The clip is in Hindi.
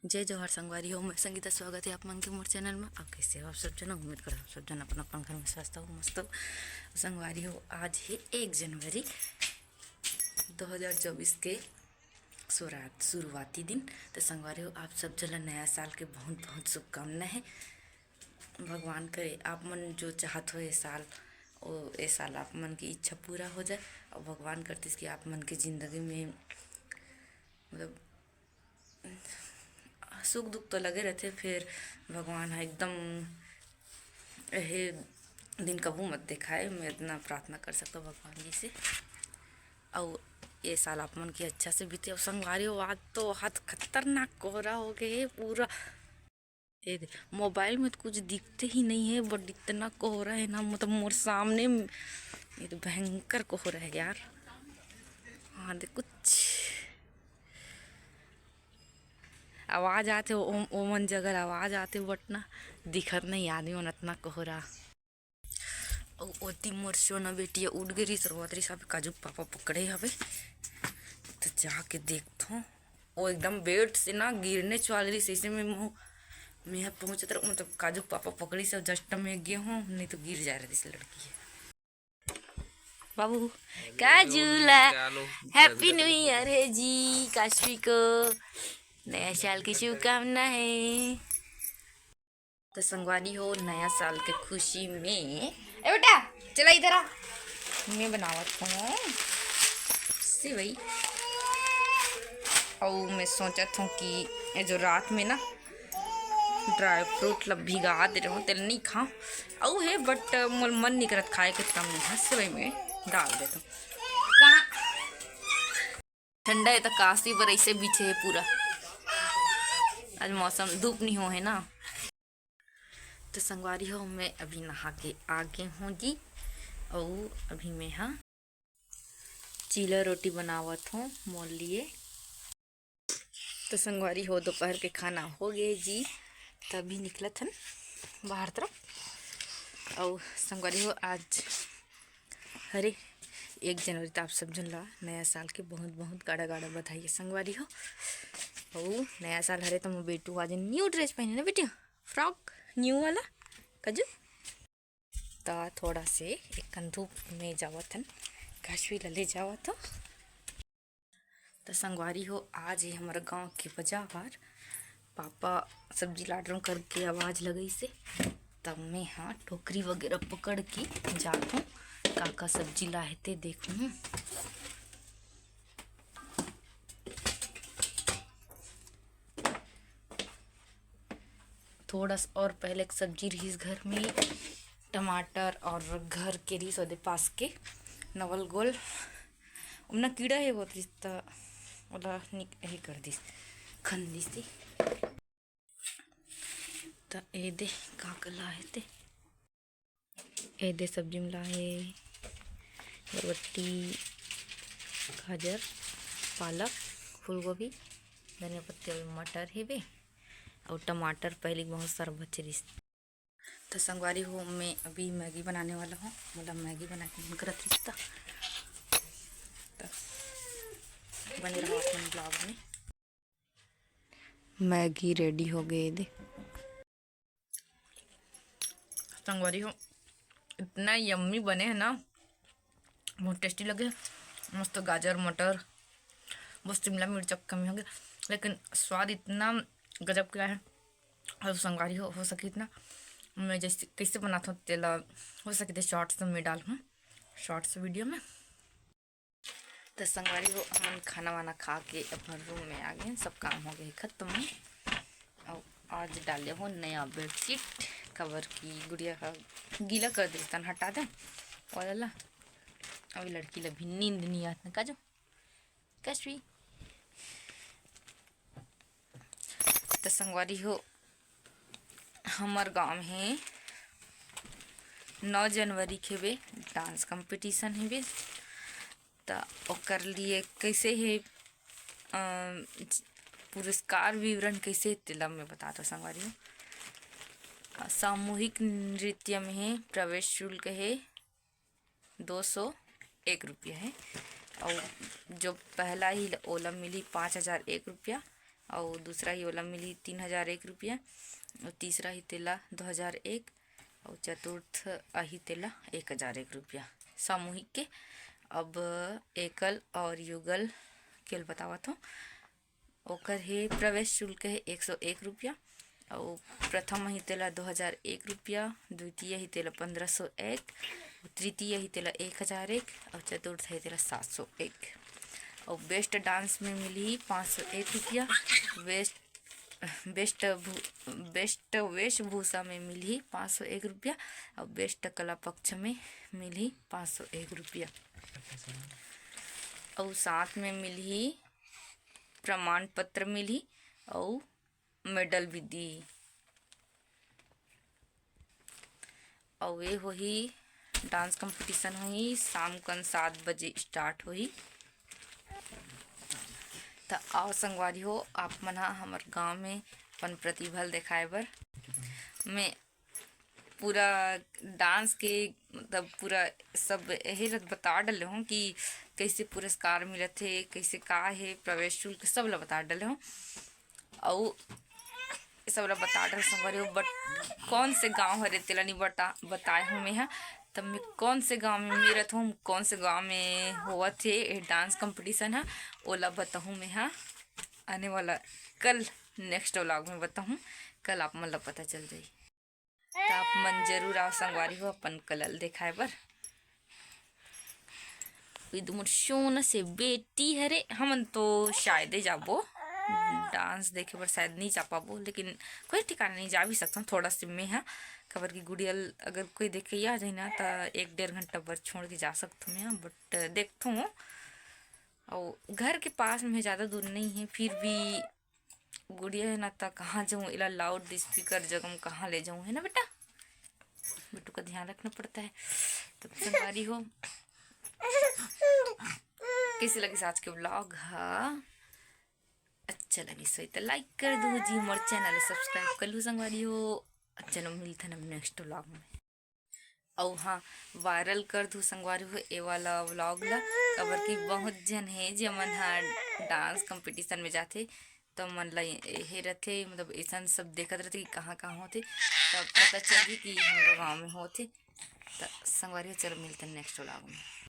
जय जवाहर संगवारी हो। मैं संगीता, स्वागत है आप मन के मोर चैनल में। आप कैसे हो? आप सब जन उम्मीद करो आप सब जन अपन अपन घर में स्वस्थ हो, मस्त हो। संगवारी हो, आज है 1 जनवरी 2024 के शुरुआती दिन। तो संगवारी हो, आप सब जन नया साल के बहुत बहुत शुभकामनाएं हैं। भगवान करे आप मन जो चाहत हो ये साल ये साल आप मन की इच्छा पूरा हो जाए। और भगवान करते कि आप मन की ज़िंदगी में मतलब सुख दुख तो लगे रहते, फिर भगवान है एकदम ये दिन कबू मत दिखाए। मैं इतना प्रार्थना कर सकता हूँ भगवान जी से। और ये साल आप मन की अच्छा से बीते। और संगवारी हो, आज तो हाथ खतरनाक कोहरा हो गए पूरा। ये मोबाइल में तो कुछ दिखते ही नहीं है, बट इतना कोहरा है ना, मतलब मोर सामने ये तो भयंकर कोहरा है यार। हाँ देख, कुछ आवाज आते ओमन जगह आवाज आते, बट ना दिखत नहीं आदमी मन इतना कोहरा। और ओती मोर सोना बेटिया उठ गई सरवतरी साहब काजू पापा पकड़े हवे। तो जाके देखता वो एकदम बेड से ना गिरने वाली रही। ऐसे में मैं पहुंचे तो मतलब काजू पापा पकड़ी से जस्ट में गया हूँ, नहीं तो गिर जा रही थी लड़की। बाबू काजूला, हैप्पी न्यू ईयर है जी। काशवी को नया साल की शुभकामना है। तो संगवारी हो, नया साल के खुशी में ए बेटा चला इधर आ। मैं बनावत हूँ सेवई। और मैं सोचत हूँ कि ये जो रात में ना ड्राई फ्रूट लब भिगा दे रहा हूँ, तेल नहीं खाऊँ और है, बट मोर मन नहीं करत खाए के, तम नहीं सेवई में डाल देता हूँ। कहाँ ठंडा है तो काशी पर ऐसे बीछे है पूरा। आज मौसम धूप नहीं हो है ना। तो संगवारी हो, मैं अभी नहा के आ गई हूँ जी। और अभी मैं हाँ चीला रोटी बनावत हूँ मोल लिए। तो संगवारी हो, दोपहर के खाना हो गए जी, तभी निकला था बाहर तरफ। और संगवारी हो, आज हरे 1 जनवरी तो आप सब जन ला नया साल के बहुत बहुत गाढ़ा गाढ़ा बधाई है संगवारी हो। और नया साल हरे तो मैं बेटू आज न्यू ड्रेस पहने ना बेटिया, फ्रॉक न्यू वाला कजू। तो थोड़ा से एक धूप में जावत हन, काशवी ले जावत हो। तो संगवारी हो, आज है हमारे गांव के बाजार। पापा सब्जी लाट रहा करके आवाज़ लगई से, तब मैं हाँ टोकरी वगैरह पकड़ के जाता हूँ काका सब्जी लाते देखूँ। थोड़ा सा और पहले एक सब्जी रही घर में, टमाटर और घर के रही सोदे पास के नवल गोल उमना कीड़ा है बहुत रिश्ता वाला यही कर दी खन दी थी। तो ए दे काका लाए थे, ए दे सब्जी में लाए बरबट्टी, गाजर, पालक, फूल गोभी, धनिया पत्ती और मटर है वे। और टमाटर पहले बहुत सारा बचे रही। तो संगवारी हो, मैं अभी मैगी बनाने वाला हूँ। मतलब मैगी बना के मन करत रिश्ता बने रहा अपन ब्लॉग में। मैगी रेडी हो गई दे संगवारी हो, इतना यम्मी बने हैं ना, बहुत टेस्टी लगे। मस्त गाजर मटर, बस शिमला मिर्च कमी हो गया, लेकिन स्वाद इतना गजब का है। और संगवारी हो सके इतना मैं जैसे कैसे बनाता हूँ तेल हो सके थे शॉर्ट्स में डालूँ, शॉर्ट्स वीडियो में। तो संगवारी हो, हम खाना वाना खा के अपने रूम में आ गए, सब काम हो गए खत्म। और आज डाले हो नया बेडशीट कवर की, गुड़िया का गीला कर दे तन हटा दें और अल्लाह। अभी लड़की ला भी नींद नहीं आती काजो कश्वी। तो संगवारी हो, हमार गाँव में 9 जनवरी के वे डांस कंपटीशन है वे। तो ओकर लिए कैसे है पुरस्कार विवरण कैसे तेला में बता दो संगवारी हो। सामूहिक नृत्य में है प्रवेश शुल्क है 201 रुपया है। और जो पहला ही ओला मिली 5001 रुपया, और दूसरा ही वाला मिली 3001 रुपया, और तीसरा ही तेला 2001, और चतुर्थ आही तेला 1001 रुपया सामूहिक के। अब एकल और युगल केल बतावत हूँ। ओकर हे प्रवेश शुल्क है 101 रुपया, और प्रथम ही तेला 2001 रुपया, द्वितीय ही तेला 1501, तृतीय ही तेला 1001, और चतुर्थ ही तेला 701। और बेस्ट डांस में मिली 501 रुपया, बेस्ट वेशभूषा में मिली 501 रुपया, और बेस्ट कला पक्ष में मिली 501 रुपया, और साथ में मिली प्रमाण पत्र मिली और मेडल भी दी। और वे वही डांस कंपटीशन हुई शाम कन 7 बजे स्टार्ट हुई। तो आओ संगवारी हो आप मन हमार गाँव में अपन प्रतिभा दिखाए बर। मैं पूरा डांस के मतलब पूरा सब यही बता डले हूँ कि कैसे पुरस्कार मिलत है, कैसे का है, प्रवेश शुल्क सब ला बता डले हूँ, और सब ला बता डले संगवारी हो। बट कौन से गांव हरे तेला नहीं बताए हूँ मैं। तब मैं कौन से गांव में मेरत हूँ, कौन से गांव में हुआ थे ये डांस कंपटीशन है, ओला बताऊँ मैं आने वाला कल नेक्स्ट व्लॉग में बताऊँ। कल आप मन ला पता चल जाई। तो आप मन जरूर आओ संगवारी हो अपन कलल दिखाए बर। मोर सोना से बेटी हरे हमन तो शायद जाबो डांस देखे बर, शायद नहीं जा पाबो, लेकिन कोई ठिकाना नहीं जा भी सकता हूँ थोड़ा सी में खबर की गुड़ियल अगर कोई देखे आ जाए ना तो 1-1.5 घंटा बर छोड़ के जा सकता हूँ मैं। बट देखता हूँ, और घर के पास में ज़्यादा दूर नहीं है, फिर भी गुड़िया है ना तो कहाँ जाऊँ, इला लाउड स्पीकर जगह में कहाँ ले जाऊँ, है ना बेटा। बेटू का ध्यान रखना पड़ता है। तो संगवारी हो कैसे लगी आज के ब्लॉग अच्छा लगी सो तो लाइक कर दो जी, मोर चैनल सब्सक्राइब कर लो संगवारी हो। चलो मिलता है नेक्स्ट व्लॉग में। और हाँ वायरल कर दो संगवारी हो ये वाला व्लॉग ला, खबर की बहुत जन है जो मन डांस कंपटीशन में जाते तो मन ला ये रहते, मतलब ऐसा सब देखते रहते कि कहाँ कहाँ होते, तब पता चली कि हमारे गाँव में होते। तो संगवारी हो चलो मिलते हैं नेक्स्ट व्लॉग में।